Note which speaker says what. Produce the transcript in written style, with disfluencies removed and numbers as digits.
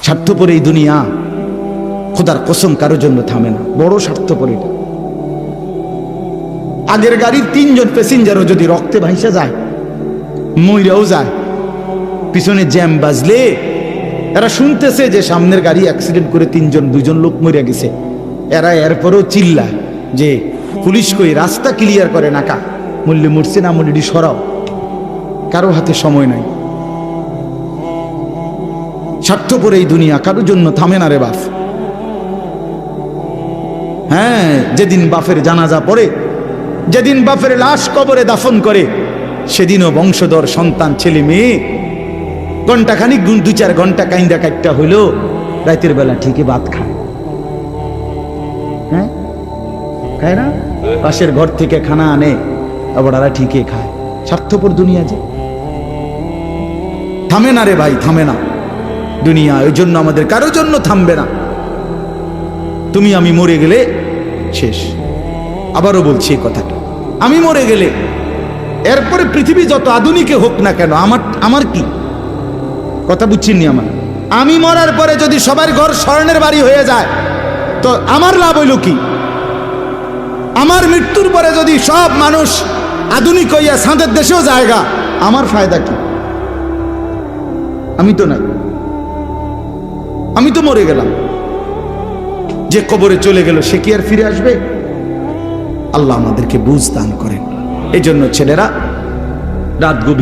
Speaker 1: স্বার্থপর এই দুনিয়া, খোদার কসম কারো জন্য থামে না, বড় স্বার্থপর এটা। আগের গাড়ির 3 জন প্যাসেঞ্জারও যদি রক্তে ভাইসা যায়, মইরাও যায়, পিছনে জ্যাম বাজলে এরা শুনতেছে যে সামনের গাড়ি অ্যাক্সিডেন্ট করে 2 জন লোক মরে গেছে, এরা এরপরও চিল্লায় যে পুলিশ কই, রাস্তা ক্লিয়ার করে নাকা, মূল্য মরছে না মূল্যটি সরাও। কারো হাতে সময় নাই। স্বার্থপর এই দুনিয়া, কারোর জন্য থামে না রে বাপ। হ্যাঁ, যেদিন বাপের জানাজা পড়ে, যেদিন বাপের লাশ কবরে দাফন করে, সেদিনও বংশধর সন্তান ছেলে মেয়ে ঘন্টাখানিক 2-4 ঘন্টা কাইন্দা কাটটা হইলো, রাতের বেলা ঠিকই ভাত খায়। হ্যাঁ, খায় না? পাশের ঘর থেকে খানা আনে, আবার ওরা ঠিকই খায়। স্বার্থপর দুনিয়া যে, থামে না রে ভাই, থামে না দুনিয়া। ওই জন্য আমাদের কারোর জন্য থামবে না। তুমি আমি মরে গেলে শেষ। আবারও বলছি এই কথাটা, আমি মরে গেলে এরপরে পৃথিবী যত আধুনিকে হোক না কেন, আমার কি কথা বুঝছেননি? আমি মরার পরে যদি সবার ঘর স্বর্ণের বাড়ি হয়ে যায়, তো আমার লাভ হইল কি? আমার মৃত্যুর পরে যদি সব মানুষ আধুনিক হইয়া চাঁদের দেশেও জায়গা, আমার ফায়দা কি? আমি তো নাই, আমি তো মরে গেলাম। যে কবরে চলে গেল সে কি আর ফিরে আসবে? আল্লাহ আমাদেরকে বুঝ দান করেন। এই জন্য ছেলেরা রাত গভীর